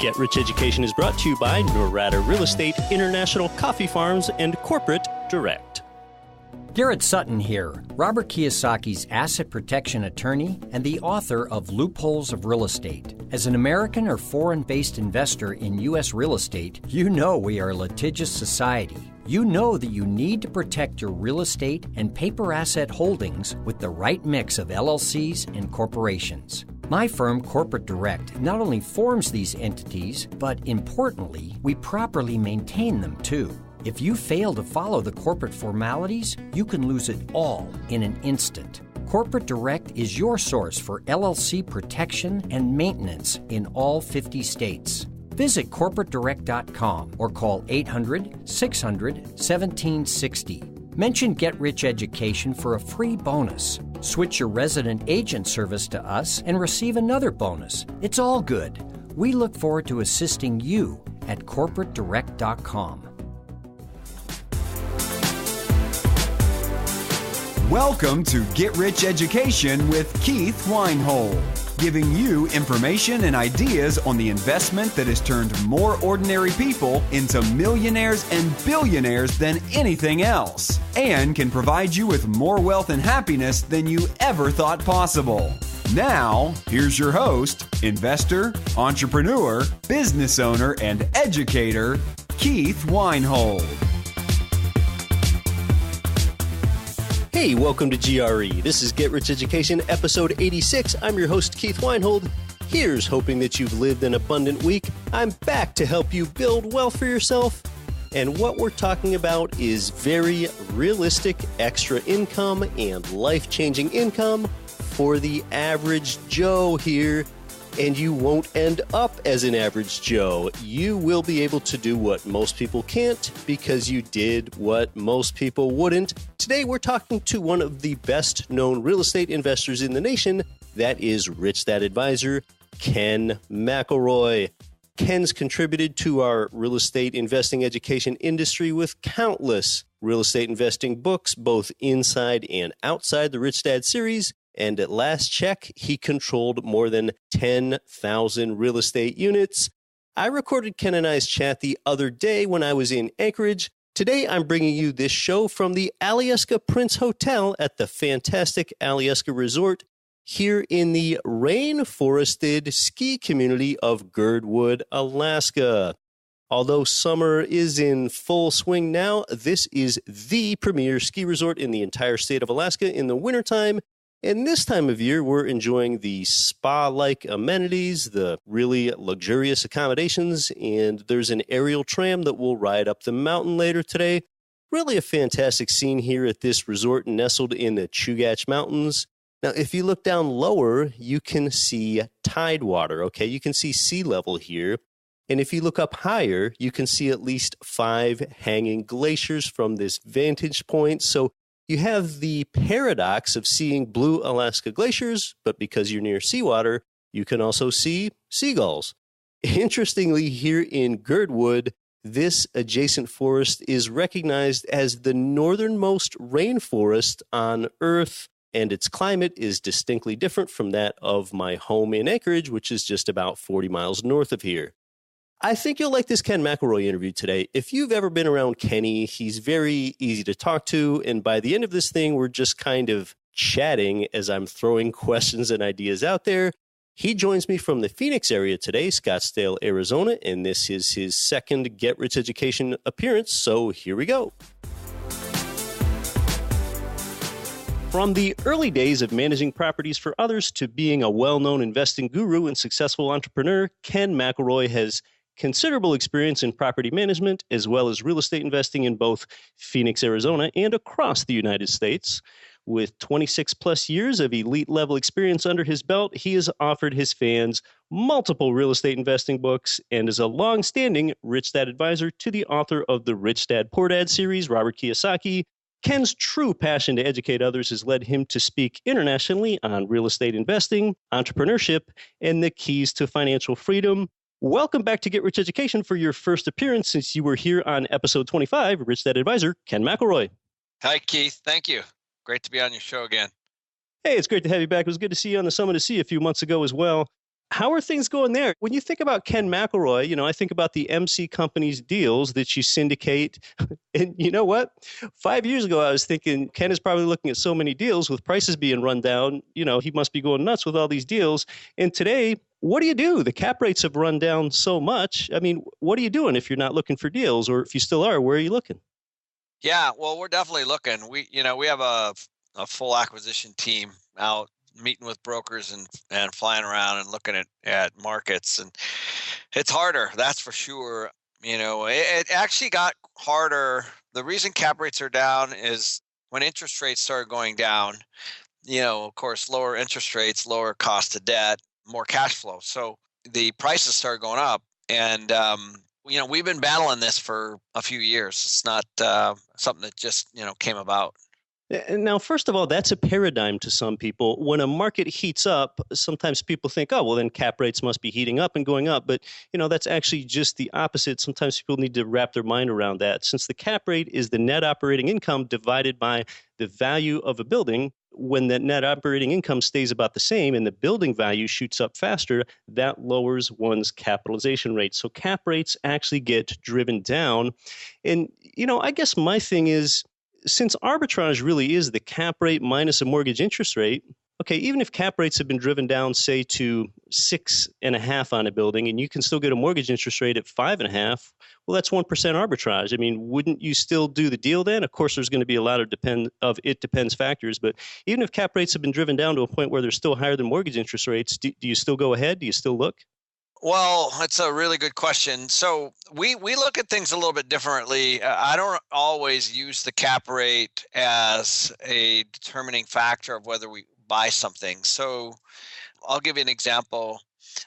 Get Rich Education is brought to you by Norada Real Estate, International Coffee Farms, and Corporate Direct. Garrett Sutton here, Robert Kiyosaki's asset protection attorney and the author of Loopholes of Real Estate. As an American or foreign-based investor in U.S. real estate, you know we are a litigious society. You know that you need to protect your real estate and paper asset holdings with the right mix of LLCs and corporations. My firm, Corporate Direct, not only forms these entities, but importantly, we properly maintain them too. If you fail to follow the corporate formalities, you can lose it all in an instant. Corporate Direct is your source for LLC protection and maintenance in all 50 states. Visit corporatedirect.com or call 800-600-1760. Mention Get Rich Education for a free bonus. Switch your resident agent service to us and receive another bonus. It's all good. We look forward to assisting you at corporatedirect.com. Welcome to Get Rich Education with Keith Weinhold, giving you information and ideas on the investment that has turned more ordinary people into millionaires and billionaires than anything else, and can provide you with more wealth and happiness than you ever thought possible. Now, here's your host, investor, entrepreneur, business owner, and educator, Keith Weinhold. Hey, welcome to GRE. This is Get Rich Education, episode 86. I'm your host, Keith Weinhold. Here's hoping that you've lived an abundant week. I'm back to help you build wealth for yourself. And what we're talking about is very realistic extra income and life-changing income for the average Joe here. And you won't end up as an average Joe. You will be able to do what most people can't because you did what most people wouldn't. Today, we're talking to one of the best known real estate investors in the nation. That is Rich Dad Advisor, Ken McElroy. Ken's contributed to our real estate investing education industry with countless real estate investing books, both inside and outside the Rich Dad series. And at last check, he controlled more than 10,000 real estate units. I recorded Ken and I's chat the other day when I was in Anchorage. Today, I'm bringing you this show from the Alyeska Prince Hotel at the fantastic Alyeska Resort here in the rainforested ski community of Girdwood, Alaska. Although summer is in full swing now, this is the premier ski resort in the entire state of Alaska in the wintertime. And this time of year, we're enjoying the spa-like amenities, the really luxurious accommodations, and there's an aerial tram that will ride up the mountain later today. Really a fantastic scene here at this resort nestled in the Chugach Mountains. Now, if you look down lower, you can see tidewater, okay? You can see sea level here. And if you look up higher, you can see at least 5 hanging glaciers from this vantage point. So you have the paradox of seeing blue Alaska glaciers, but because you're near seawater, you can also see seagulls. Interestingly, here in Girdwood, this adjacent forest is recognized as the northernmost rainforest on Earth, and its climate is distinctly different from that of my home in Anchorage, which is just about 40 miles north of here. I think you'll like this Ken McElroy interview today. If you've ever been around Kenny, he's very easy to talk to. And by the end of this thing, we're just kind of chatting as I'm throwing questions and ideas out there. He joins me from the Phoenix area today, Scottsdale, Arizona, and this is his second Get Rich Education appearance. So here we go. From the early days of managing properties for others to being a well-known investing guru and successful entrepreneur, Ken McElroy has considerable experience in property management as well as real estate investing in both Phoenix, Arizona, and across the United States. With 26 plus years of elite level experience under his belt, he has offered his fans multiple real estate investing books and is a long-standing Rich Dad advisor to the author of the Rich Dad Poor Dad series, Robert Kiyosaki. Ken's true passion to educate others has led him to speak internationally on real estate investing, entrepreneurship, and the keys to financial freedom. Welcome back to Get Rich Education for your first appearance since you were here on episode 25, Rich Dad Advisor, Ken McElroy. Hi, Keith. Thank you. Great to be on your show again. Hey, it's great to have you back. It was good to see you on the Summit of Sea a few months ago as well. How are things going there? When you think about Ken McElroy, I think about the MC Company's deals that you syndicate. And you know what? 5 years ago, I was thinking Ken is probably looking at so many deals with prices being run down. He must be going nuts with all these deals. And today, what do you do? The cap rates have run down so much. I mean, what are you doing if you're not looking for deals? Or if you still are, where are you looking? Yeah, well, we're definitely looking. We have a full acquisition team out meeting with brokers and flying around and looking at markets, and it's harder, that's for sure. It actually got harder. The reason cap rates are down is when interest rates started going down, of course, lower interest rates, lower cost of debt, more cash flow. So the prices started going up, and we've been battling this for a few years. It's not something that just came about. Now, first of all, that's a paradigm to some people. When a market heats up, sometimes people think, oh, well, then cap rates must be heating up and going up. But, that's actually just the opposite. Sometimes people need to wrap their mind around that. Since the cap rate is the net operating income divided by the value of a building, when that net operating income stays about the same and the building value shoots up faster, that lowers one's capitalization rate. So cap rates actually get driven down. And, I guess my thing is, since arbitrage really is the cap rate minus a mortgage interest rate, okay, even if cap rates have been driven down, say, to 6.5 on a building, and you can still get a mortgage interest rate at 5.5, well, that's 1% arbitrage. I mean, wouldn't you still do the deal then? Of course, there's going to be a lot of it depends factors, but even if cap rates have been driven down to a point where they're still higher than mortgage interest rates, do you still go ahead? Do you still look? Well, that's a really good question. So we look at things a little bit differently. I don't always use the cap rate as a determining factor of whether we buy something. So I'll give you an example.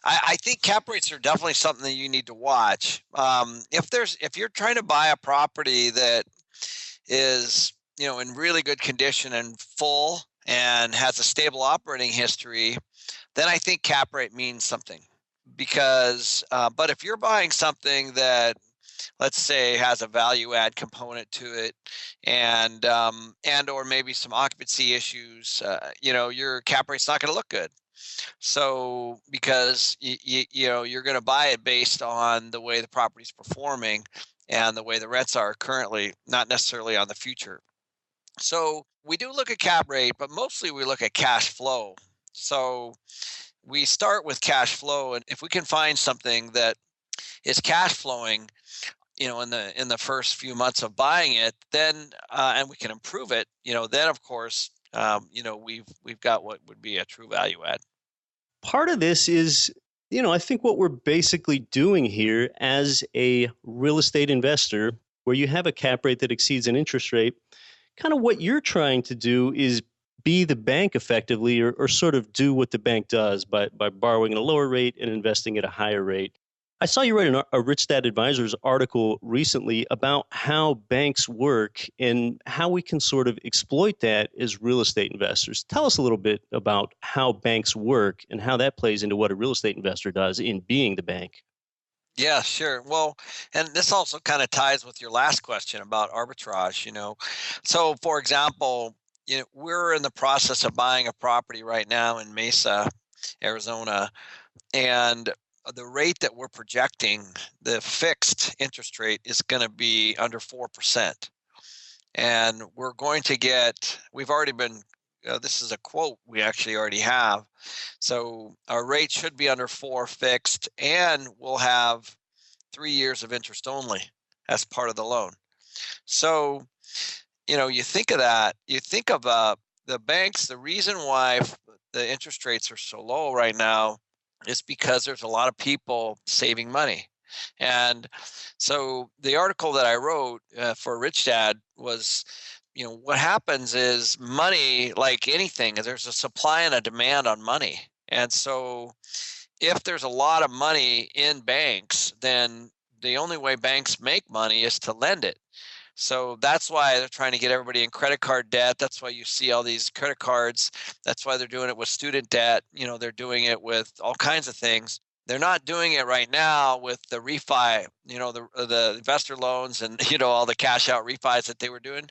I think cap rates are definitely something that you need to watch. If you're trying to buy a property that is in really good condition and full and has a stable operating history, then I think cap rate means something. Because, but if you're buying something that, let's say, has a value add component to it, and or maybe some occupancy issues, your cap rate's not going to look good. So because you're going to buy it based on the way the property's performing and the way the rents are currently, not necessarily on the future. So we do look at cap rate, but mostly we look at cash flow. So we start with cash flow, and if we can find something that is cash flowing, in the first few months of buying it, then and we can improve it, then of course, we've got what would be a true value add. Part of this is, I think what we're basically doing here as a real estate investor, where you have a cap rate that exceeds an interest rate, kind of what you're trying to do is be the bank effectively, or sort of do what the bank does by borrowing at a lower rate and investing at a higher rate. I saw you write a Rich Dad Advisors article recently about how banks work and how we can sort of exploit that as real estate investors. Tell us a little bit about how banks work and how that plays into what a real estate investor does in being the bank. Yeah, sure. Well, and this also kind of ties with your last question about arbitrage, So, for example, we're in the process of buying a property right now in Mesa, Arizona, and the rate that we're projecting, the fixed interest rate, is going to be under 4%. And we're going to we've already been, this is a quote we actually already have. So our rate should be under 4 fixed, and we'll have 3 years of interest only as part of the loan. So you think of that, you think of the banks, the reason why the interest rates are so low right now is because there's a lot of people saving money. And so the article that I wrote for Rich Dad was, what happens is money, like anything, there's a supply and a demand on money. And so if there's a lot of money in banks, then the only way banks make money is to lend it. So that's why they're trying to get everybody in credit card debt. That's why you see all these credit cards. That's why they're doing it with student debt. They're doing it with all kinds of things. They're not doing it right now with the refi, the investor loans and, all the cash out refis that they were doing,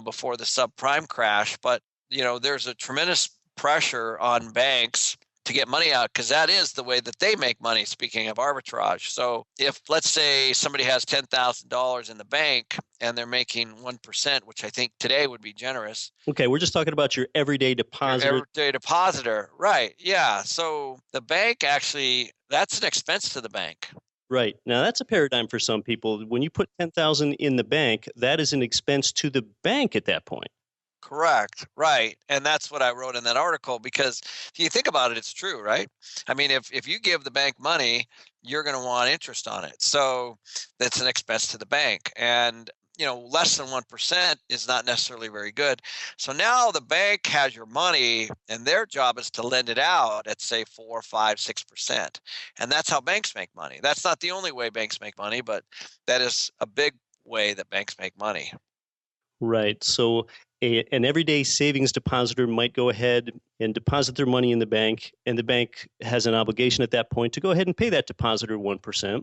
before the subprime crash. But, there's a tremendous pressure on banks to get money out, because that is the way that they make money, speaking of arbitrage. So if, let's say, somebody has $10,000 in the bank and they're making 1%, which I think today would be generous. Okay, we're just talking about your everyday depositor. Your everyday depositor, right. Yeah. So the bank actually, that's an expense to the bank. Right. Now, that's a paradigm for some people. When you put $10,000 in the bank, that is an expense to the bank at that point. Correct. Right. And that's what I wrote in that article, because if you think about it, it's true, right? I mean, if you give the bank money, you're going to want interest on it. So that's an expense to the bank. And, less than 1% is not necessarily very good. So now the bank has your money and their job is to lend it out at, say, 4, 5, 6%. And that's how banks make money. That's not the only way banks make money, but that is a big way that banks make money. Right. So an everyday savings depositor might go ahead and deposit their money in the bank, and the bank has an obligation at that point to go ahead and pay that depositor 1%.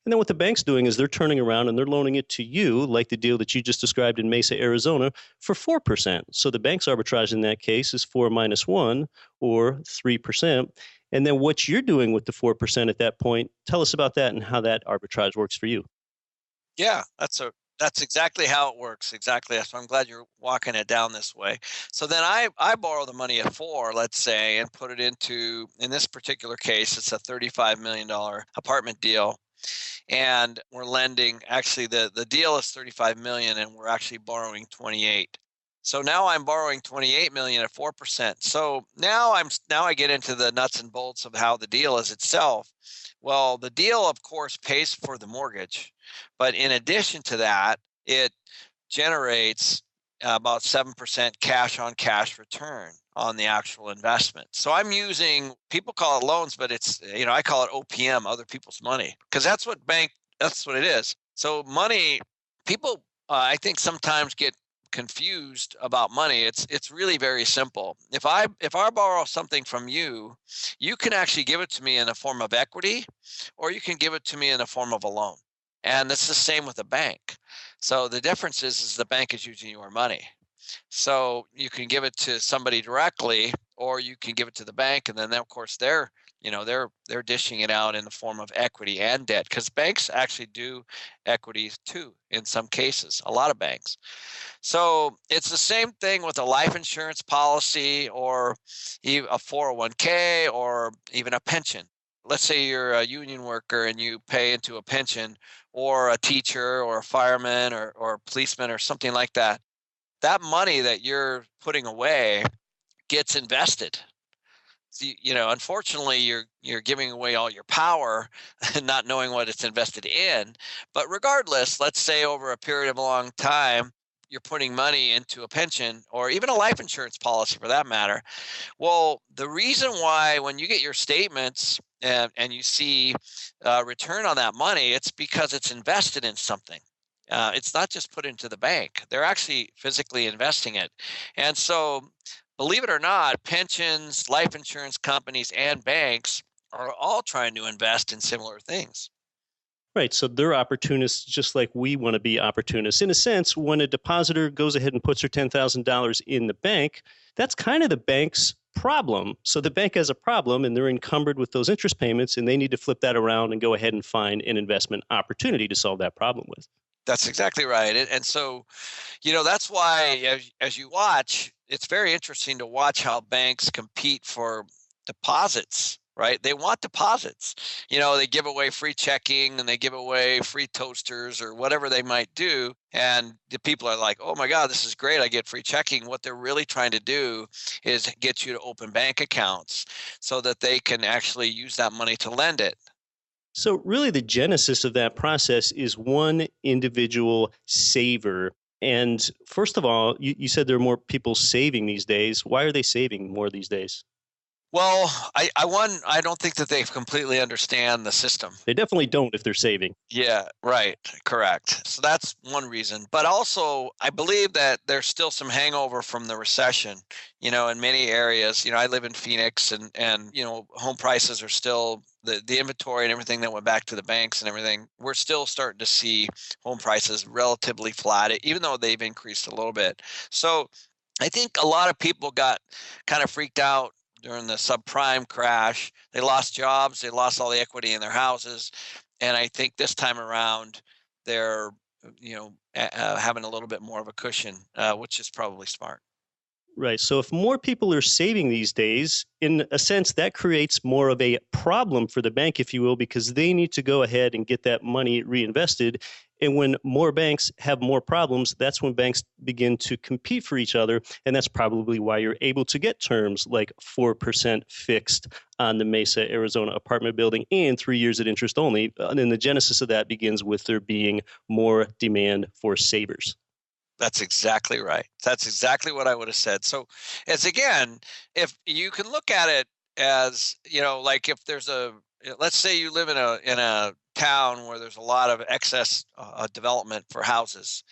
And then what the bank's doing is they're turning around and they're loaning it to you, like the deal that you just described in Mesa, Arizona, for 4%. So the bank's arbitrage in that case is 4 minus 1, or 3%. And then what you're doing with the 4% at that point, tell us about that and how that arbitrage works for you. Yeah, that's exactly how it works. Exactly. So I'm glad you're walking it down this way. So then I borrow the money at 4, let's say, and put it into, in this particular case, it's a $35 million apartment deal. And we're lending, actually the deal is $35 million and we're actually borrowing 28. So now I'm borrowing 28 million at 4%. So now I get into the nuts and bolts of how the deal is itself. Well, the deal, of course, pays for the mortgage, but in addition to that, it generates about 7% cash on cash return on the actual investment. So I'm using, people call it loans, but it's, I call it OPM, other people's money, because that's what it is. So money, people, I think sometimes get confused about money. It's really very simple. If I borrow something from you, you can actually give it to me in the form of equity, or you can give it to me in the form of a loan. And it's the same with a bank. So the difference is the bank is using your money. So you can give it to somebody directly, or you can give it to the bank, and then of course they're dishing it out in the form of equity and debt, because banks actually do equities too in some cases, a lot of banks. So it's the same thing with a life insurance policy, or even a 401k, or even a pension. Let's say you're a union worker and you pay into a pension, or a teacher or a fireman or a policeman or something like that. That money that you're putting away gets invested. So, unfortunately, you're giving away all your power and not knowing what it's invested in. But regardless, let's say over a period of a long time, you're putting money into a pension or even a life insurance policy for that matter. Well, the reason why when you get your statements and you see return on that money, it's because it's invested in something. It's not just put into the bank. They're actually physically investing it. And so, believe it or not, pensions, life insurance companies, and banks are all trying to invest in similar things. Right. So they're opportunists just like we want to be opportunists. In a sense, when a depositor goes ahead and puts their $10,000 in the bank, that's kind of the bank's problem. So the bank has a problem and they're encumbered with those interest payments, and they need to flip that around and go ahead and find an investment opportunity to solve that problem with. That's exactly right. And so, that's why as you watch, it's very interesting to watch how banks compete for deposits, right? They want deposits. They give away free checking and they give away free toasters or whatever they might do. And the people are like, oh my God, this is great. I get free checking. What they're really trying to do is get you to open bank accounts so that they can actually use that money to lend it. So really the genesis of that process is one individual saver. And first of all, you said there are more people saving these days. Why are they saving more these days? Well, I don't think that they completely understand the system. They definitely don't if they're saving. Yeah, right. Correct. So that's one reason. But also, I believe that there's still some hangover from the recession, in many areas. I live in Phoenix and home prices are still, the inventory and everything that went back to the banks and everything, we're still starting to see home prices relatively flat, even though they've increased a little bit. So I think a lot of people got kind of freaked out during the subprime crash. They lost jobs. They lost all the equity in their houses. And I think this time around, they're, having a little bit more of a cushion, which is probably smart. Right. So if more people are saving these days, in a sense, that creates more of a problem for the bank, if you will, because they need to go ahead and get that money reinvested. And when more banks have more problems, that's when banks begin to compete for each other. And that's probably why you're able to get terms like 4% fixed on the Mesa, Arizona apartment building and 3 years at interest only. And then the genesis of that begins with there being more demand for savers. That's exactly right. That's exactly what I would have said. So as again, if you can look at it as, like if there's let's say you live in a town where there's a lot of excess development for houses.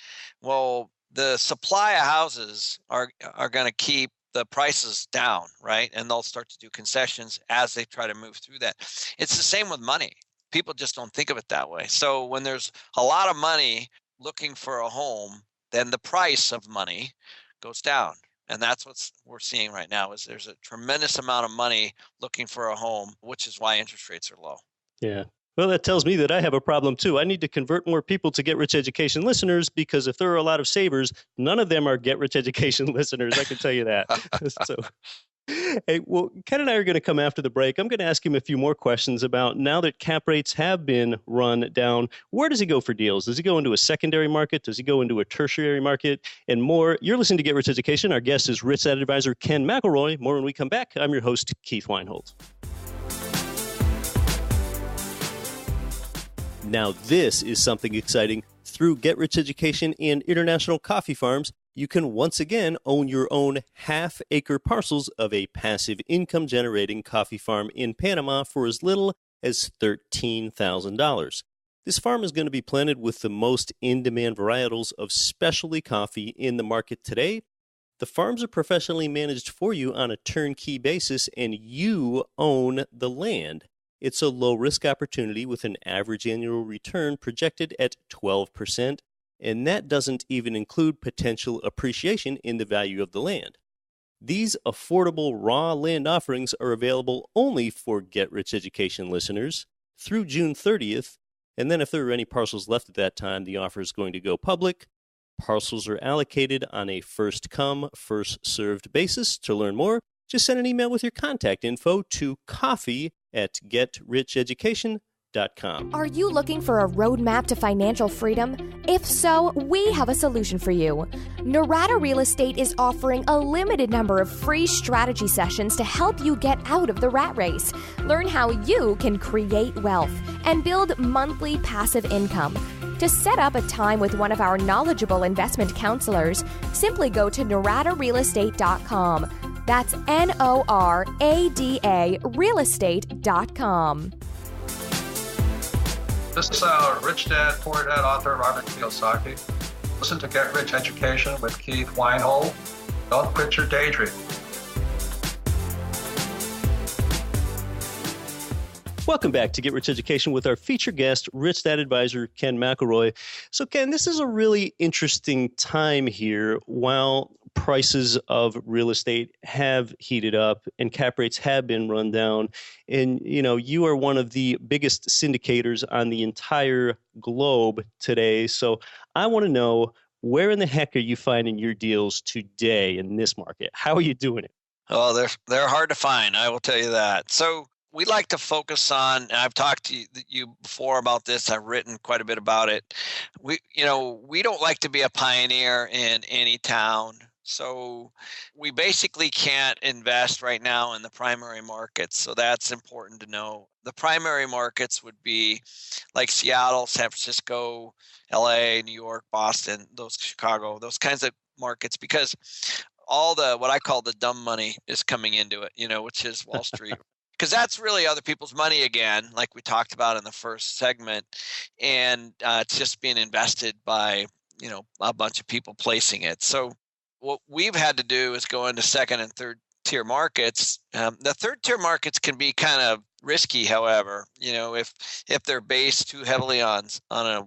Well, the supply of houses are going to keep the prices down, right? And they'll start to do concessions as they try to move through that. It's the same with money. People just don't think of it that way. So when there's a lot of money looking for a home, then the price of money goes down. And that's what we're seeing right now is there's a tremendous amount of money looking for a home, which is why interest rates are low. Yeah. Well, that tells me that I have a problem too. I need to convert more people to Get Rich Education listeners because if there are a lot of savers, none of them are Get Rich Education listeners. I can tell you that. So, hey, well, Ken and I are going to come after the break. I'm going to ask him a few more questions about now that cap rates have been run down, where does he go for deals? Does he go into a secondary market? Does he go into a tertiary market? And more. You're listening to Get Rich Education. Our guest is Rich Dad Advisor Ken McElroy. More when we come back. I'm your host, Keith Weinhold. Now, this is something exciting. Through Get Rich Education and International Coffee Farms, you can once again own your own half-acre parcels of a passive income-generating coffee farm in Panama for as little as $13,000. This farm is going to be planted with the most in-demand varietals of specialty coffee in the market today. The farms are professionally managed for you on a turnkey basis, and you own the land. It's a low-risk opportunity with an average annual return projected at 12%. And that doesn't even include potential appreciation in the value of the land. These affordable raw land offerings are available only for Get Rich Education listeners through June 30th. And then if there are any parcels left at that time, the offer is going to go public. Parcels are allocated on a first-come, first-served basis. To learn more, just send an email with your contact info to coffee@getricheducation.com. Are you looking for a roadmap to financial freedom? If so, we have a solution for you. Norada Real Estate is offering a limited number of free strategy sessions to help you get out of the rat race. Learn how you can create wealth and build monthly passive income. To set up a time with one of our knowledgeable investment counselors, simply go to noradarealestate.com. That's NORADA realestate.com. This is Rich Dad, Poor Dad author Robert Kiyosaki. Listen to Get Rich Education with Keith Weinhold. Don't quit your daydream. Welcome back to Get Rich Education with our featured guest, Rich Dad Advisor Ken McElroy. So, Ken, this is a really interesting time here. While prices of real estate have heated up and cap rates have been run down, and you are one of the biggest syndicators on the entire globe today. So, I want to know, where in the heck are you finding your deals today in this market? How are you doing it? Oh, they're hard to find. I will tell you that. So we like to focus on, and I've talked to you before about this. I've written quite a bit about it. We don't like to be a pioneer in any town. So we basically can't invest right now in the primary markets. So that's important to know. The primary markets would be like Seattle, San Francisco, LA, New York, Boston, Chicago, those kinds of markets, because all the what I call the dumb money is coming into it, which is Wall Street. Because that's really other people's money again, like we talked about in the first segment. And it's just being invested by, a bunch of people placing it. So what we've had to do is go into second and third tier markets. The third tier markets can be kind of risky, however, if they're based too heavily on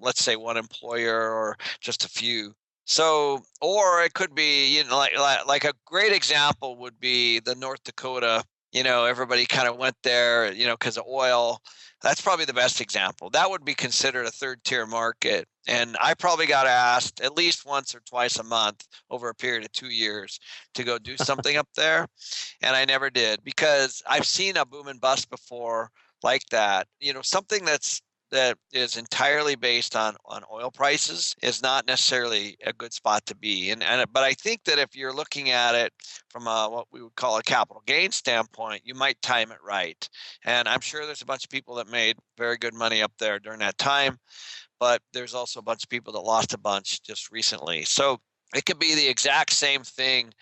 let's say one employer or just a few. So, or it could be, like a great example would be the North Dakota everybody kind of went there, because of oil. That's probably the best example. That would be considered a third tier market. And I probably got asked at least once or twice a month over a period of 2 years to go do something up there. And I never did, because I've seen a boom and bust before like that. Something that is entirely based on oil prices is not necessarily a good spot to be. But I think that if you're looking at it from what we would call a capital gain standpoint, you might time it right. And I'm sure there's a bunch of people that made very good money up there during that time, but there's also a bunch of people that lost a bunch just recently. So it could be the exact same thing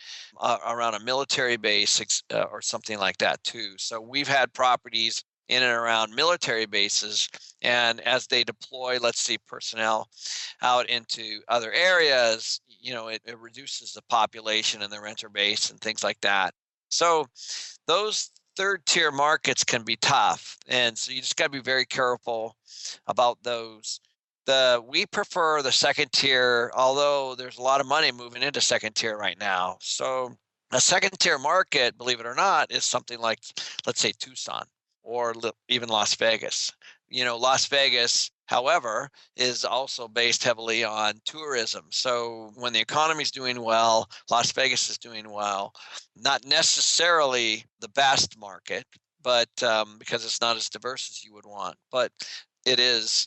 around a military base or something like that too. So we've had properties in and around military bases, and as they deploy, let's say, personnel out into other areas, it reduces the population and the renter base and things like that. So those third tier markets can be tough, and so you just got to be very careful about those. We prefer the second tier, although there's a lot of money moving into second tier right now. So a second tier market, believe it or not, is something like, let's say, Tucson or even Las Vegas. Las Vegas, however, is also based heavily on tourism. So when the economy is doing well, Las Vegas is doing well. Not necessarily the best market, but because it's not as diverse as you would want. But it is,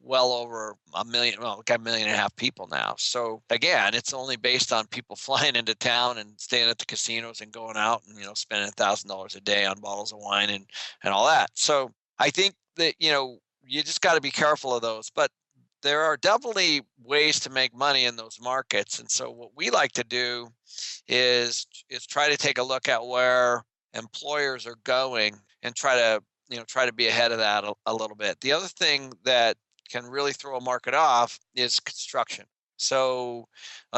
well over 1 million, well, we've got 1.5 million people now. So again, it's only based on people flying into town and staying at the casinos and going out and, spending $1,000 a day on bottles of wine and all that. So I think that, you just got to be careful of those. But there are definitely ways to make money in those markets. And so what we like to do is try to take a look at where employers are going and try to be ahead of that a little bit. The other thing that can really throw a market off is construction. So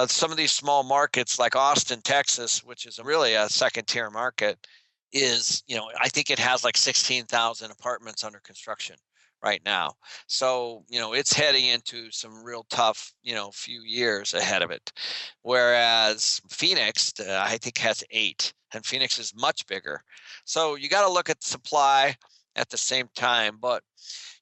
some of these small markets like Austin, Texas, which is really a second tier market, is, I think it has like 16,000 apartments under construction right now. So, it's heading into some real tough, few years ahead of it. Whereas Phoenix, I think, has 8, and Phoenix is much bigger. So you got to look at supply at the same time. But,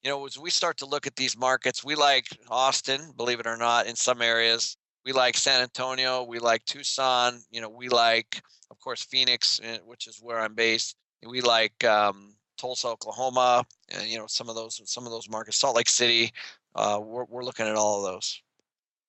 as we start to look at these markets, we like Austin, believe it or not, in some areas. We like San Antonio. We like Tucson. We like, of course, Phoenix, which is where I'm based. We like Tulsa, Oklahoma, and, some of those markets, Salt Lake City. We're looking at all of those.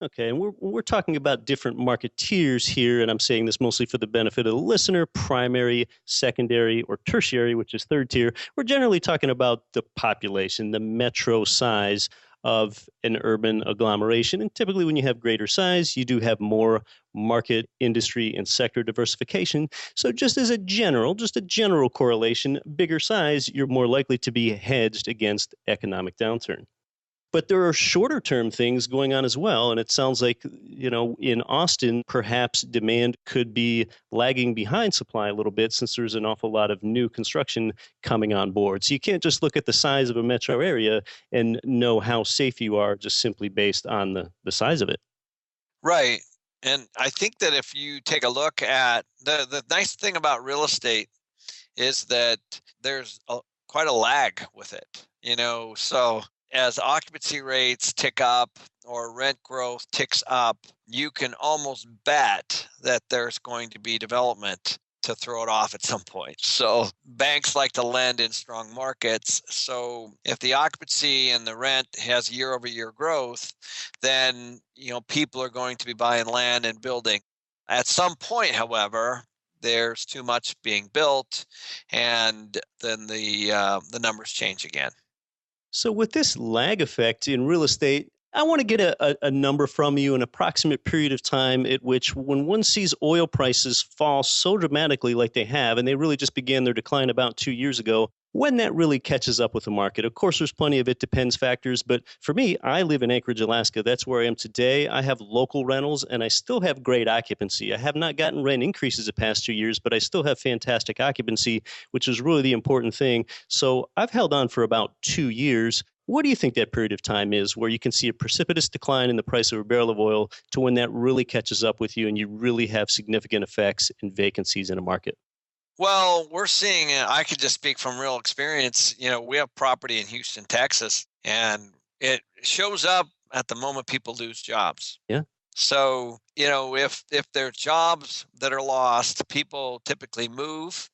Okay, and we're talking about different market tiers here, and I'm saying this mostly for the benefit of the listener: primary, secondary, or tertiary, which is third tier. We're generally talking about the population, the metro size of an urban agglomeration. And typically when you have greater size, you do have more market, industry, and sector diversification. So just a general correlation, bigger size, you're more likely to be hedged against economic downturn. But there are shorter term things going on as well. And it sounds like, in Austin, perhaps demand could be lagging behind supply a little bit since there's an awful lot of new construction coming on board. So you can't just look at the size of a metro area and know how safe you are just simply based on the size of it. Right. And I think that if you take a look at the nice thing about real estate is that there's quite a lag with it, so as occupancy rates tick up or rent growth ticks up, you can almost bet that there's going to be development to throw it off at some point. So banks like to lend in strong markets. So if the occupancy and the rent has year over year growth, then, people are going to be buying land and building. At some point, however, there's too much being built, and then the numbers change again. So with this lag effect in real estate, I want to get a number from you, an approximate period of time at which, when one sees oil prices fall so dramatically like they have, and they really just began their decline about 2 years ago, when that really catches up with the market. Of course, there's plenty of it depends factors, but for me, I live in Anchorage, Alaska. That's where I am today. I have local rentals, and I still have great occupancy. I have not gotten rent increases the past 2 years, but I still have fantastic occupancy, which is really the important thing. So I've held on for about 2 years. What do you think that period of time is where you can see a precipitous decline in the price of a barrel of oil to when that really catches up with you and you really have significant effects and vacancies in a market? Well, we're seeing, I could just speak from real experience. We have property in Houston, Texas, and it shows up at the moment people lose jobs. Yeah. So, if there's jobs that are lost, people typically move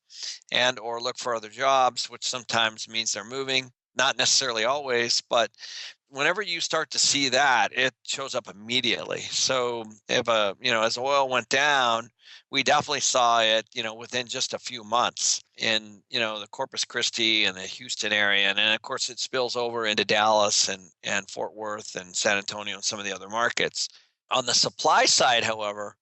and or look for other jobs, which sometimes means they're moving, not necessarily always, but whenever you start to see that, it shows up immediately. So if as oil went down, we definitely saw it, within just a few months in, the Corpus Christi and the Houston area. And then of course it spills over into Dallas and Fort Worth and San Antonio and some of the other markets. On the supply side, however,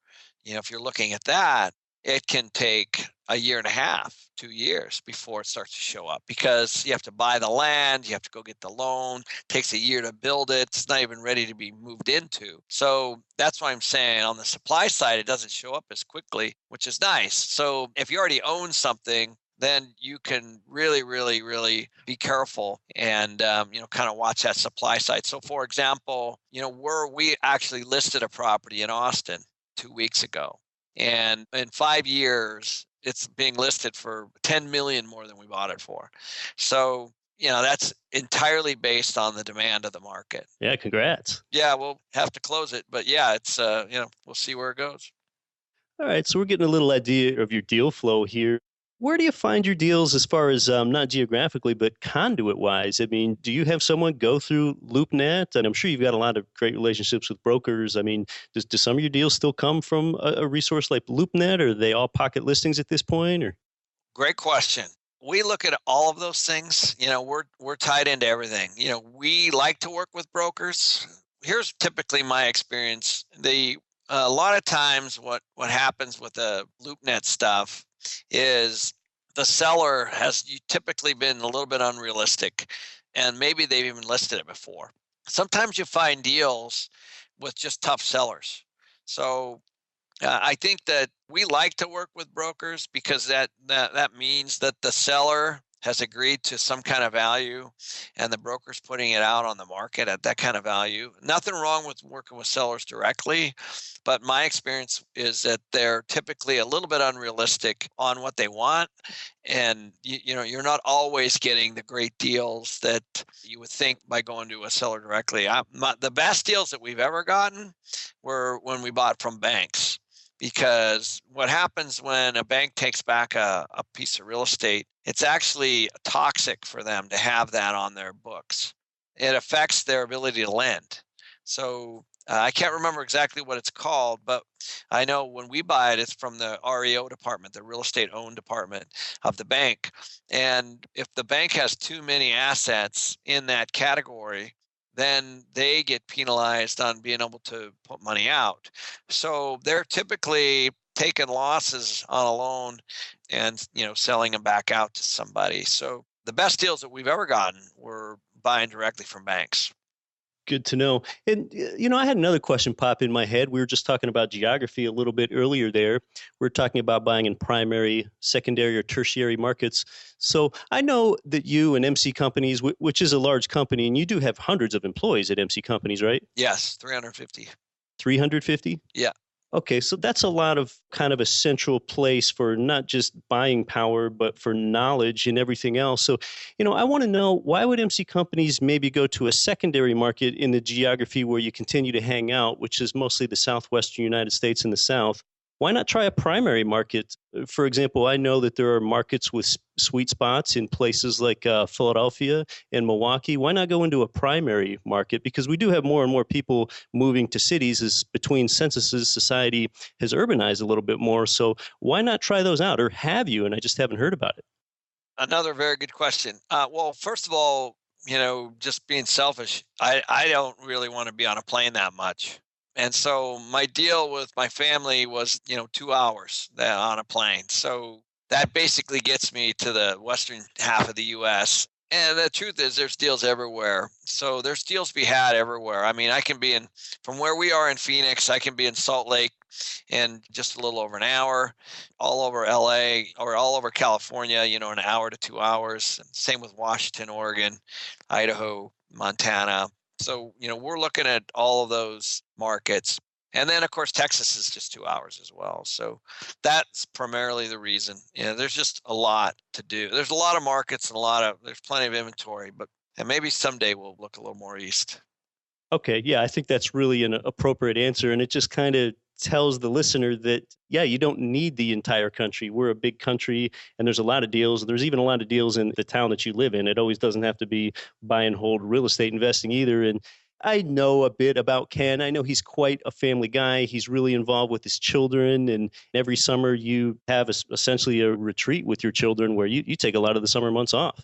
if you're looking at that, it can take a year and a half, 2 years before it starts to show up, because you have to buy the land, you have to go get the loan, it takes a year to build it, it's not even ready to be moved into. So that's why I'm saying on the supply side, it doesn't show up as quickly, which is nice. So if you already own something, then you can really, really, really be careful and, kind of watch that supply side. So for example, we actually listed a property in Austin 2 weeks ago. And in 5 years, it's being listed for $10 million more than we bought it for. So, that's entirely based on the demand of the market. Yeah, congrats. Yeah, we'll have to close it, but yeah, it's we'll see where it goes. All right, so we're getting a little idea of your deal flow here. Where do you find your deals as far as not geographically, but conduit-wise? I mean, do you have someone go through LoopNet? And I'm sure you've got a lot of great relationships with brokers. I mean, do some of your deals still come from a resource like LoopNet, or are they all pocket listings at this point? Or Great question. We look at all of those things. We're tied into everything. We like to work with brokers. Here's typically my experience. A lot of times what happens with the LoopNet stuff is the seller has typically been a little bit unrealistic, and maybe they've even listed it before. Sometimes you find deals with just tough sellers. So I think that we like to work with brokers because that means that the seller has agreed to some kind of value and the broker's putting it out on the market at that kind of value. Nothing wrong with working with sellers directly, but my experience is that they're typically a little bit unrealistic on what they want. And you're not always getting the great deals that you would think by going to a seller directly. The best deals that we've ever gotten were when we bought from banks. Because what happens when a bank takes back a piece of real estate, it's actually toxic for them to have that on their books. It affects their ability to lend. So I can't remember exactly what it's called, but I know when we buy it, it's from the REO department, the real estate owned department of the bank. And if the bank has too many assets in that category, then they get penalized on being able to put money out. So they're typically taking losses on a loan and, selling them back out to somebody. So the best deals that we've ever gotten were buying directly from banks. Good to know. And, I had another question pop in my head. We were just talking about geography a little bit earlier there. We're talking about buying in primary, secondary, or tertiary markets. So I know that you and MC Companies, which is a large company, and you do have hundreds of employees at MC Companies, right? Yes, 350. 350? Yeah. Okay, so that's a lot of kind of a central place for not just buying power, but for knowledge and everything else. So, I want to know, why would MC Companies maybe go to a secondary market in the geography where you continue to hang out, which is mostly the southwestern United States and the South? Why not try a primary market? For example, I know that there are markets with sweet spots in places like Philadelphia and Milwaukee. Why not go into a primary market? Because we do have more and more people moving to cities as between censuses, society has urbanized a little bit more. So why not try those out? Or have you? And I just haven't heard about it. Another very good question. Well, first of all, just being selfish, I don't really want to be on a plane that much. And so my deal with my family was, 2 hours on a plane. So that basically gets me to the western half of the U.S. And the truth is there's deals everywhere. So there's deals to be had everywhere. I mean, I can be from where we are in Phoenix, I can be in Salt Lake in just a little over an hour, all over LA or all over California, an hour to 2 hours. Same with Washington, Oregon, Idaho, Montana. So, we're looking at all of those markets. And then, of course, Texas is just 2 hours as well. So that's primarily the reason. There's just a lot to do. There's a lot of markets and there's plenty of inventory, and maybe someday we'll look a little more east. Okay, yeah, I think that's really an appropriate answer. And it just kind of tells the listener that, yeah, you don't need the entire country. We're a big country, and there's a lot of deals. There's even a lot of deals in the town that you live in. It always doesn't have to be buy and hold real estate investing either. And I know a bit about Ken. I know he's quite a family guy. He's really involved with his children. And every summer you have essentially a retreat with your children where you take a lot of the summer months off.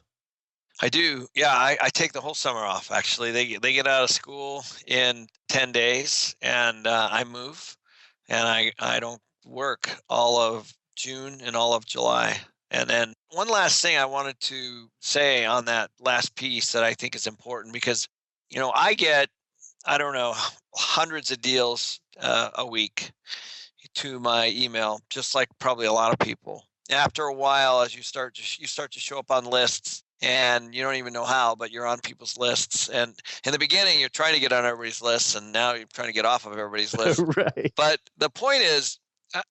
I do. Yeah, I take the whole summer off, actually. They get out of school in 10 days, and I move, and I don't work all of June and all of July. And then one last thing I wanted to say on that last piece that I think is important, because I get, I don't know, hundreds of deals a week to my email, just like probably a lot of people. After a while, as you start to show up on lists, and you don't even know how, but you're on people's lists. And in the beginning, you're trying to get on everybody's lists, and now you're trying to get off of everybody's list. Right. But the point is,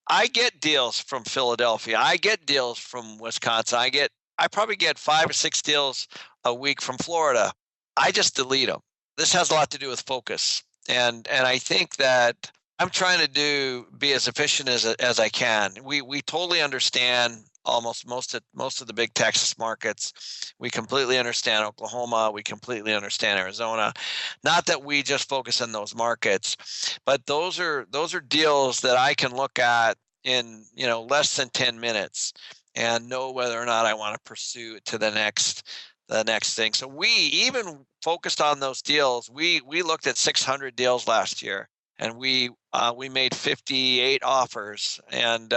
I get deals from Philadelphia. I get deals from Wisconsin. I probably get 5 or 6 deals a week from Florida. I just delete them. This has a lot to do with focus. And I think that I'm trying to be as efficient as I can. We totally understand most of the big Texas markets. We completely understand Oklahoma. We completely understand Arizona. Not that we just focus on those markets, but those are deals that I can look at in less than 10 minutes and know whether or not I want to pursue it to the next thing. So we even focused on those deals. We looked at 600 deals last year, and we made 58 offers, and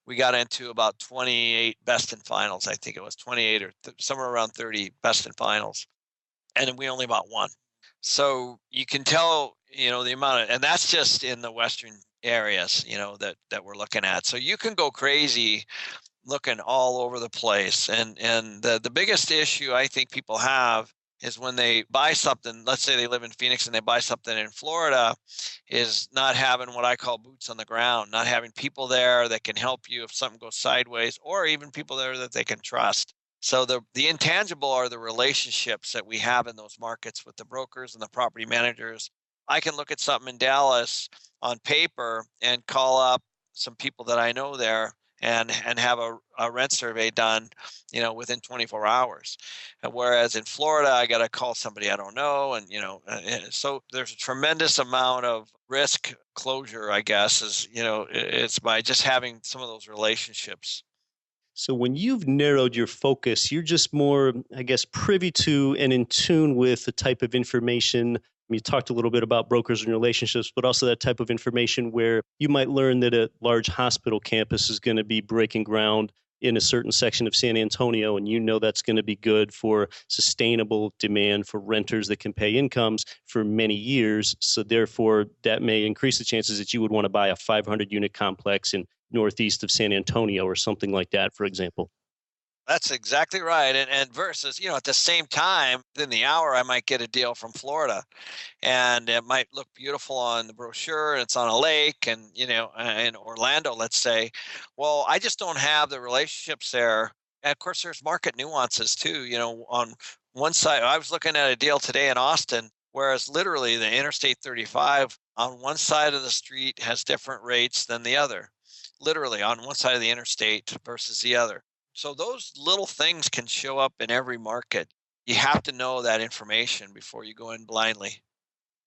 we got into about 28 best and finals. I think it was 28 or somewhere around 30 best and finals, and we only bought one. So you can tell, the amount of, and that's just in the western areas, that we're looking at. So you can go crazy looking all over the place. And the biggest issue I think people have is when they buy something, let's say they live in Phoenix and they buy something in Florida, is not having what I call boots on the ground, not having people there that can help you if something goes sideways, or even people there that they can trust. So the intangible are the relationships that we have in those markets with the brokers and the property managers. I can look at something in Dallas on paper and call up some people that I know there and have a rent survey done, within 24 hours. Whereas in Florida, I got to call somebody I don't know. And, so there's a tremendous amount of risk closure, I guess, it's by just having some of those relationships. So when you've narrowed your focus, you're just more, I guess, privy to and in tune with the type of information. You talked a little bit about brokers and relationships, but also that type of information where you might learn that a large hospital campus is going to be breaking ground in a certain section of San Antonio, and that's going to be good for sustainable demand for renters that can pay incomes for many years. So therefore, that may increase the chances that you would want to buy a 500-unit complex in northeast of San Antonio or something like that, for example. That's exactly right. And versus, at the same time, within the hour, I might get a deal from Florida, and it might look beautiful on the brochure, and it's on a lake, and, in Orlando, let's say. Well, I just don't have the relationships there. And of course, there's market nuances too. On one side, I was looking at a deal today in Austin, whereas literally the Interstate 35 on one side of the street has different rates than the other, literally on one side of the interstate versus the other. So those little things can show up in every market. You have to know that information before you go in blindly.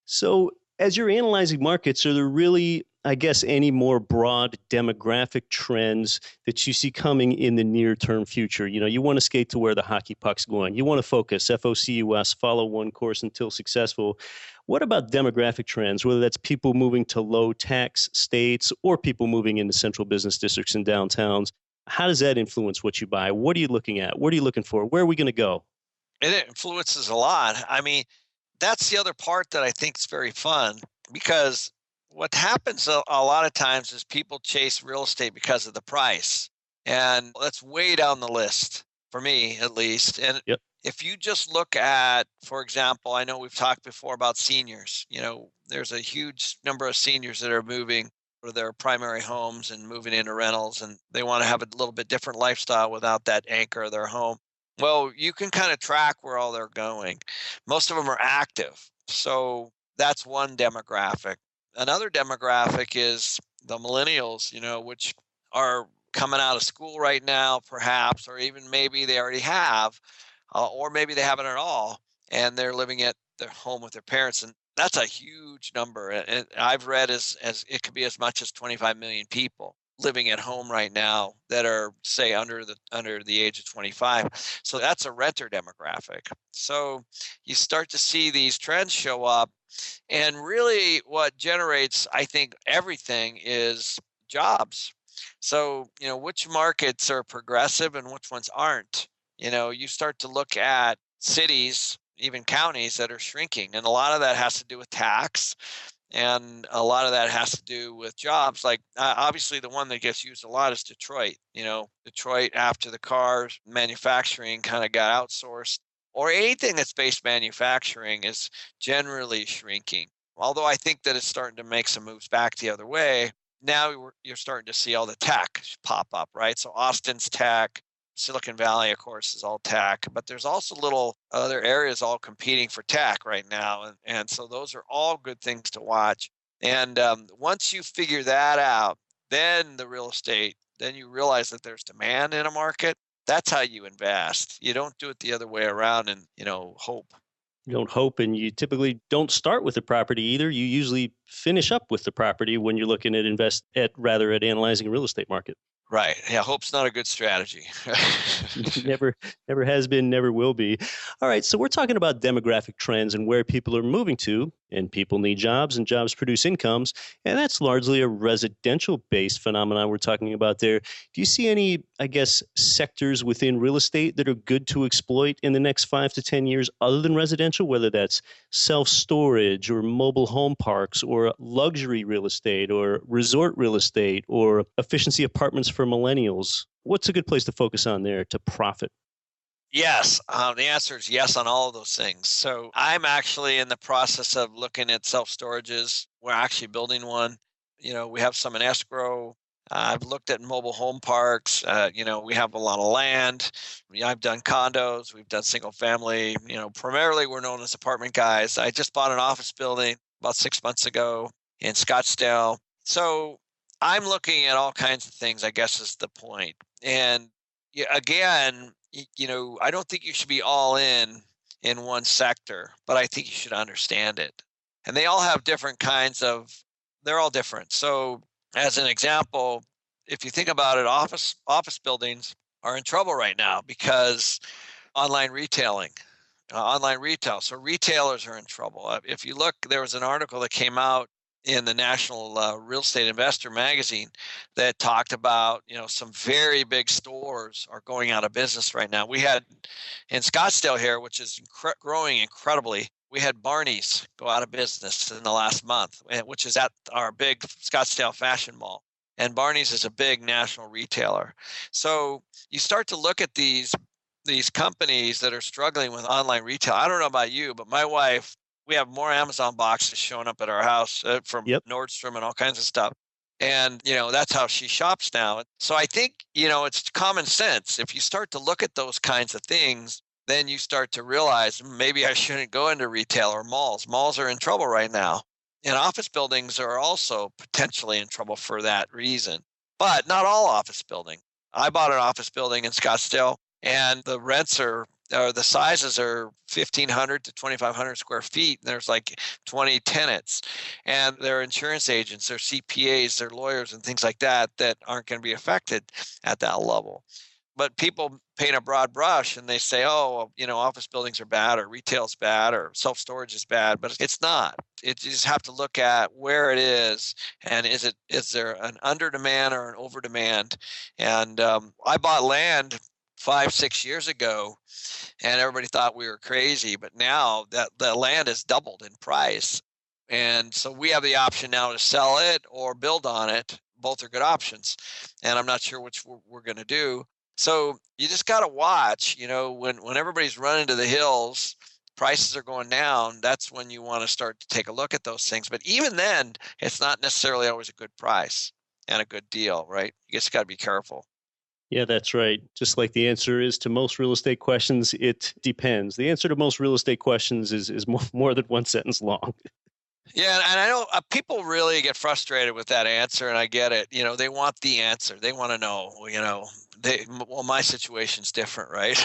So as you're analyzing markets, are there really, I guess, any more broad demographic trends that you see coming in the near-term future? You want to skate to where the hockey puck's going. You want to focus, FOCUS, follow one course until successful. What about demographic trends, whether that's people moving to low-tax states or people moving into central business districts and downtowns? How does that influence what you buy? What are you looking at? What are you looking for? Where are we going to go? It influences a lot. I mean, that's the other part that I think is very fun, because what happens a lot of times is people chase real estate because of the price. And that's way down the list, for me at least. And Yep. if you just look at, for example, I know we've talked before about seniors. There's a huge number of seniors that are moving to their primary homes and moving into rentals, and they want to have a little bit different lifestyle without that anchor of their home. Well, you can kind of track where all they're going. Most of them are active. So that's one demographic. Another demographic is the millennials, which are coming out of school right now, perhaps, or even maybe they already have, or maybe they haven't at all, and they're living at their home with their parents. And that's a huge number. And I've read as it could be as much as 25 million people living at home right now that are, say, under the age of 25. So that's a renter demographic. So you start to see these trends show up. And really what generates, I think, everything is jobs. So, which markets are progressive and which ones aren't? You start to look at cities, even counties that are shrinking. And a lot of that has to do with tax. And a lot of that has to do with jobs. Like obviously the one that gets used a lot is Detroit. Detroit, after the cars manufacturing kind of got outsourced, or anything that's based manufacturing is generally shrinking. Although I think that it's starting to make some moves back the other way. Now you're starting to see all the tech pop up, right? So Austin's tech, Silicon Valley, of course, is all tech, but there's also little other areas all competing for tech right now. And so those are all good things to watch. And once you figure that out, then the real estate, then you realize that there's demand in a market. That's how you invest. You don't do it the other way around and, hope. You don't hope, and you typically don't start with the property either. You usually finish up with the property when you're looking at at analyzing a real estate market. Right. Yeah, hope's not a good strategy. Never has been, never will be. All right, so we're talking about demographic trends and where people are moving to, and people need jobs, and jobs produce incomes, and that's largely a residential-based phenomenon we're talking about there. Do you see any, sectors within real estate that are good to exploit in the next 5 to 10 years other than residential, whether that's self-storage or mobile home parks or luxury real estate or resort real estate or efficiency apartments for millennials? What's a good place to focus on there to profit? Yes. The answer is yes on all of those things. So I'm actually in the process of looking at self-storages. We're actually building one. We have some in escrow. I've looked at mobile home parks. We have a lot of land. I've done condos. We've done single family. Primarily we're known as apartment guys. I just bought an office building about 6 months ago in Scottsdale. So I'm looking at all kinds of things, I guess is the point. And again, I don't think you should be all in one sector, but I think you should understand it. And they all have different they're all different. So as an example, if you think about it, office buildings are in trouble right now because online retail. So retailers are in trouble. If you look, there was an article that came out in the National Real Estate Investor magazine that talked about, some very big stores are going out of business right now. We had in Scottsdale here, which is growing incredibly, we had Barney's go out of business in the last month, which is at our big Scottsdale fashion mall. And Barney's is a big national retailer. So you start to look at these companies that are struggling with online retail. I don't know about you, but my wife, we have more Amazon boxes showing up at our house from Nordstrom and all kinds of stuff. And, that's how she shops now. So I think, it's common sense. If you start to look at those kinds of things, then you start to realize maybe I shouldn't go into retail or malls. Malls are in trouble right now. And office buildings are also potentially in trouble for that reason. But not all office building. I bought an office building in Scottsdale, and the rents the sizes are 1,500 to 2,500 square feet. And there's like 20 tenants, and they're insurance agents, they're CPAs, they're lawyers and things like that aren't going to be affected at that level. But people paint a broad brush and they say, office buildings are bad, or retail's bad, or self-storage is bad, but it's not. You just have to look at where it is, and is there an under demand or an over demand? And I bought land 5-6 years ago, and everybody thought we were crazy, but now that the land has doubled in price. And so we have the option now to sell it or build on it. Both are good options. And I'm not sure which we're going to do. So you just got to watch, when everybody's running to the hills, prices are going down. That's when you want to start to take a look at those things. But even then, it's not necessarily always a good price and a good deal, right? You just got to be careful. Yeah, that's right. Just like the answer is to most real estate questions, it depends. The answer to most real estate questions is more than one sentence long. Yeah, and I know people really get frustrated with that answer, and I get it. They want the answer. They want to know, my situation's different, right?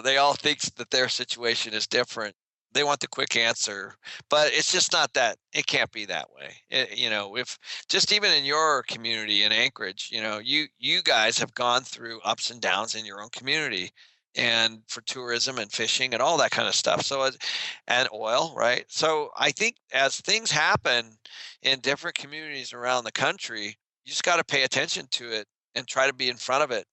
They all think that their situation is different. They want the quick answer, but it's just not that. It can't be that way. If just even in your community in Anchorage, you guys have gone through ups and downs in your own community, and for tourism and fishing and all that kind of stuff. And oil, right? So I think as things happen in different communities around the country, you just got to pay attention to it and try to be in front of it.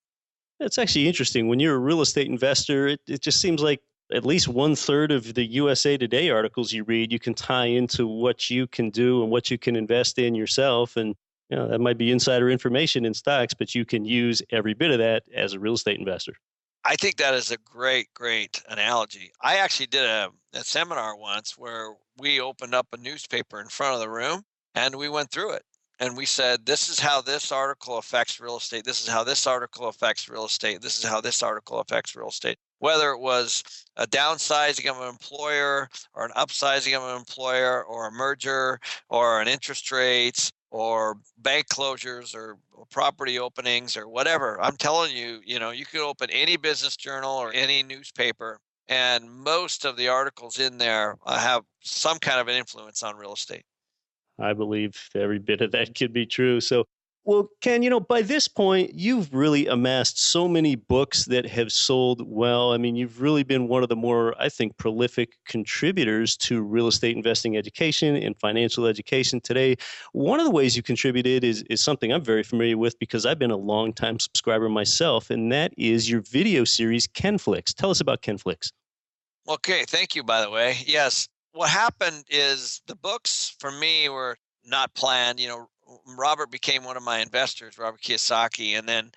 It's actually interesting. When you're a real estate investor, it just seems like at least 1/3 of the USA Today articles you read, you can tie into what you can do and what you can invest in yourself. And that might be insider information in stocks, but you can use every bit of that as a real estate investor. I think that is a great, great analogy. I actually did a seminar once where we opened up a newspaper in front of the room and we went through it. And we said, this is how this article affects real estate. This is how this article affects real estate. This is how this article affects real estate. Whether it was a downsizing of an employer or an upsizing of an employer or a merger or an interest rates or bank closures or property openings or whatever. I'm telling you, you could open any business journal or any newspaper, and most of the articles in there have some kind of an influence on real estate. I believe every bit of that could be true. So, well, Ken, by this point, you've really amassed so many books that have sold well. I mean, you've really been one of the more, I think, prolific contributors to real estate investing education and financial education today. One of the ways you contributed is something I'm very familiar with because I've been a longtime subscriber myself, and that is your video series, KenFlix. Tell us about KenFlix. Okay, thank you, by the way. Yes. What happened is the books for me were not planned. Robert became one of my investors, Robert Kiyosaki, and then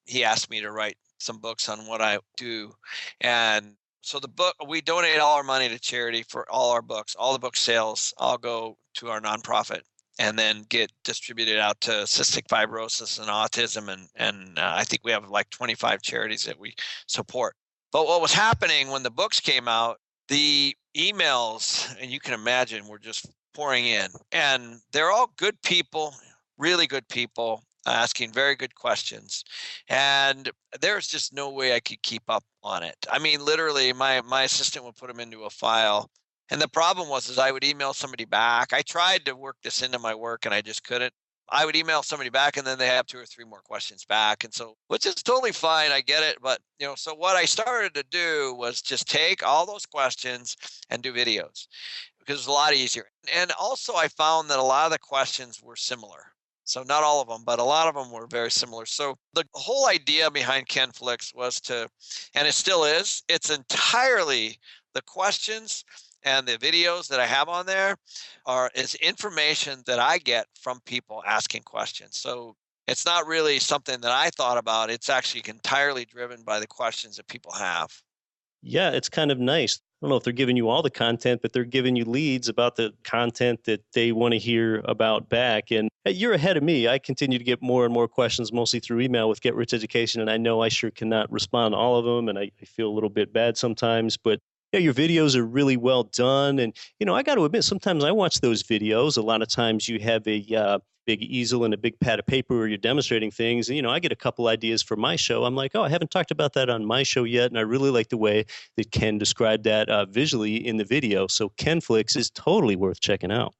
he asked me to write some books on what I do. And so we donate all our money to charity for all our books. All the book sales all go to our nonprofit and then get distributed out to cystic fibrosis and autism. And I think we have like 25 charities that we support. But what was happening when the books came out, the emails, and you can imagine, were just pouring in. And they're all good people, really good people, asking very good questions. And there's just no way I could keep up on it. I mean, literally, my assistant would put them into a file. And the problem was I would email somebody back. I tried to work this into my work, and I just couldn't. I would email somebody back and then they have 2 or 3 more questions back. And so, which is totally fine. I get it. But, so what I started to do was just take all those questions and do videos because it's a lot easier. And also I found that a lot of the questions were similar. So not all of them, but a lot of them were very similar. So the whole idea behind KenFlix was and it still is, it's entirely the questions and the videos that I have on there is information that I get from people asking questions. So it's not really something that I thought about. It's actually entirely driven by the questions that people have. Yeah, it's kind of nice. I don't know if they're giving you all the content, but they're giving you leads about the content that they want to hear about back. And you're ahead of me. I continue to get more and more questions, mostly through email with Get Rich Education. And I know I sure cannot respond to all of them. And I feel a little bit bad sometimes, but your videos are really well done. And, I got to admit, sometimes I watch those videos. A lot of times you have a big easel and a big pad of paper where you're demonstrating things. And, I get a couple ideas for my show. I'm like, I haven't talked about that on my show yet. And I really like the way that Ken described that visually in the video. So KenFlix is totally worth checking out.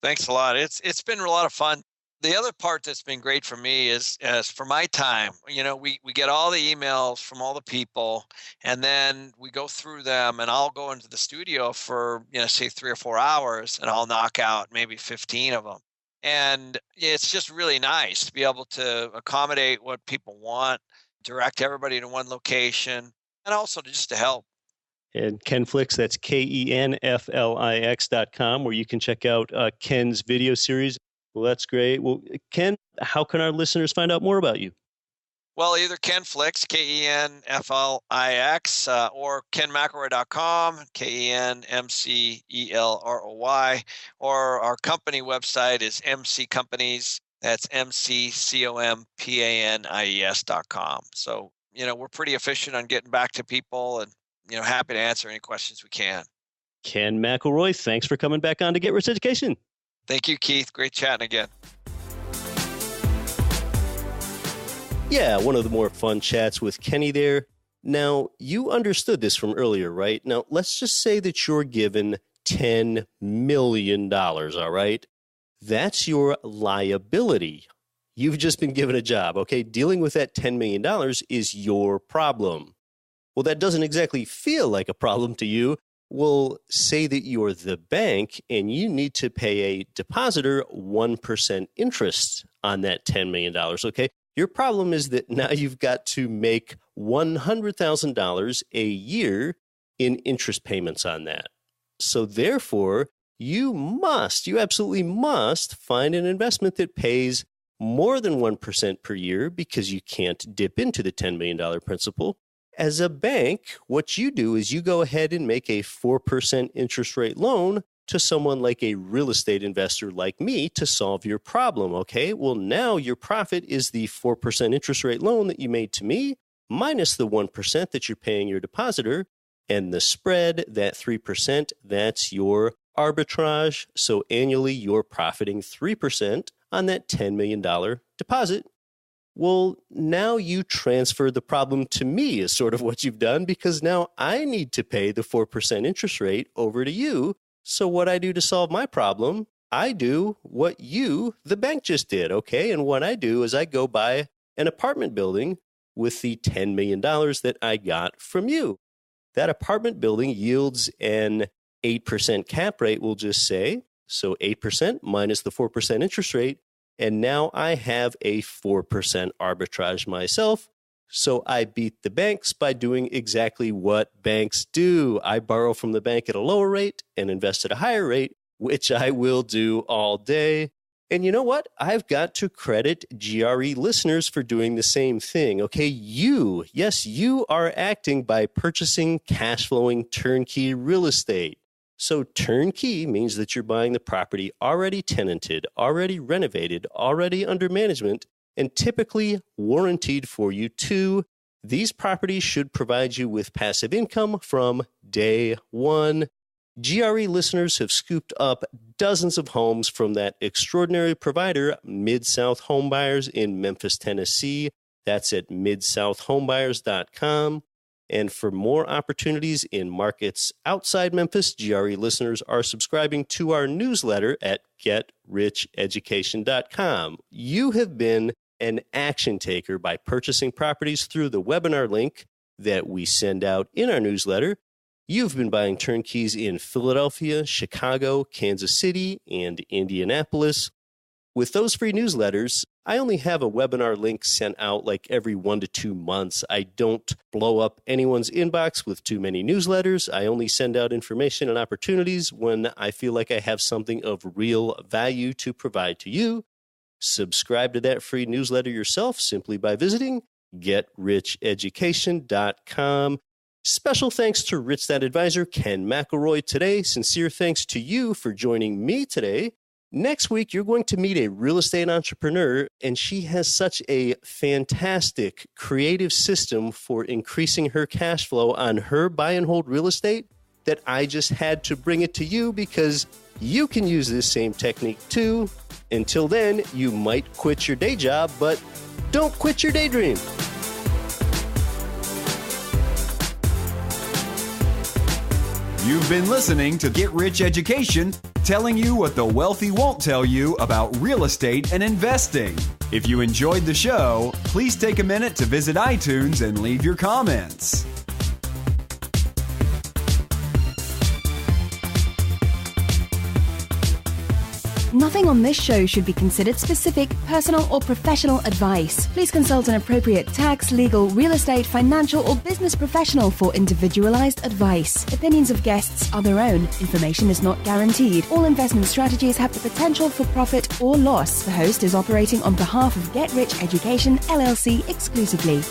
Thanks a lot. It's been a lot of fun. The other part that's been great for me is for my time, we get all the emails from all the people and then we go through them and I'll go into the studio for, say 3 or 4 hours and I'll knock out maybe 15 of them. And it's just really nice to be able to accommodate what people want, direct everybody to one location, and also just to help. And KenFlix, that's KenFlix.com, where you can check out Ken's video series. Well, that's great. Well, Ken, how can our listeners find out more about you? Well, either KenFlix, KenFlix, or KenMcElroy.com, KenMcElroy, or our company website is MC Companies. That's MCCOMPANIES.com. So, we're pretty efficient on getting back to people and, happy to answer any questions we can. Ken McElroy, thanks for coming back on to Get Rich Education. Thank you, Keith. Great chatting again. Yeah, one of the more fun chats with Kenny there. Now, you understood this from earlier, right? Now, let's just say that you're given $10 million, all right? That's your liability. You've just been given a job, okay? Dealing with that $10 million is your problem. Well, that doesn't exactly feel like a problem to you. Well, say that you're the bank and you need to pay a depositor 1% interest on that $10 million, okay? Your problem is that now you've got to make $100,000 a year in interest payments on that. So therefore, you absolutely must find an investment that pays more than 1% per year because you can't dip into the $10 million principal. As a bank, what you do is you go ahead and make a 4% interest rate loan to someone like a real estate investor like me to solve your problem, okay? Well, now your profit is the 4% interest rate loan that you made to me minus the 1% that you're paying your depositor, and the spread, that 3%, that's your arbitrage. So annually, you're profiting 3% on that $10 million deposit. Well, now you transfer the problem to me is sort of what you've done, because now I need to pay the 4% interest rate over to you. So what I do to solve my problem, I do what you, the bank, just did, okay? And what I do is I go buy an apartment building with the $10 million that I got from you. That apartment building yields an 8% cap rate, we'll just say. So 8% minus the 4% interest rate. And now I have a 4% arbitrage myself. So I beat the banks by doing exactly what banks do. I borrow from the bank at a lower rate and invest at a higher rate, which I will do all day. And you know what? I've got to credit GRE listeners for doing the same thing. Okay, you are acting by purchasing cash flowing turnkey real estate. So turnkey means that you're buying the property already tenanted, already renovated, already under management, and typically warranted for you too. These properties should provide you with passive income from day one. GRE listeners have scooped up dozens of homes from that extraordinary provider, Mid-South Homebuyers in Memphis, Tennessee. That's at midsouthhomebuyers.com. And for more opportunities in markets outside Memphis, GRE listeners are subscribing to our newsletter at getricheducation.com. You have been an action taker by purchasing properties through the webinar link that we send out in our newsletter. You've been buying turnkeys in Philadelphia, Chicago, Kansas City, and Indianapolis. With those free newsletters, I only have a webinar link sent out like every 1 to 2 months. I don't blow up anyone's inbox with too many newsletters. I only send out information and opportunities when I feel like I have something of real value to provide to you. Subscribe to that free newsletter yourself simply by visiting GetRichEducation.com. Special thanks to Rich Dad Advisor Ken McElroy today. Sincere thanks to you for joining me today. Next week, you're going to meet a real estate entrepreneur, and she has such a fantastic creative system for increasing her cash flow on her buy and hold real estate that I just had to bring it to you because you can use this same technique too. Until then, you might quit your day job, but don't quit your daydream. You've been listening to Get Rich Education, telling you what the wealthy won't tell you about real estate and investing. If you enjoyed the show, please take a minute to visit iTunes and leave your comments. Nothing on this show should be considered specific, personal, or professional advice. Please consult an appropriate tax, legal, real estate, financial, or business professional for individualized advice. Opinions of guests are their own. Information is not guaranteed. All investment strategies have the potential for profit or loss. The host is operating on behalf of Get Rich Education, LLC exclusively.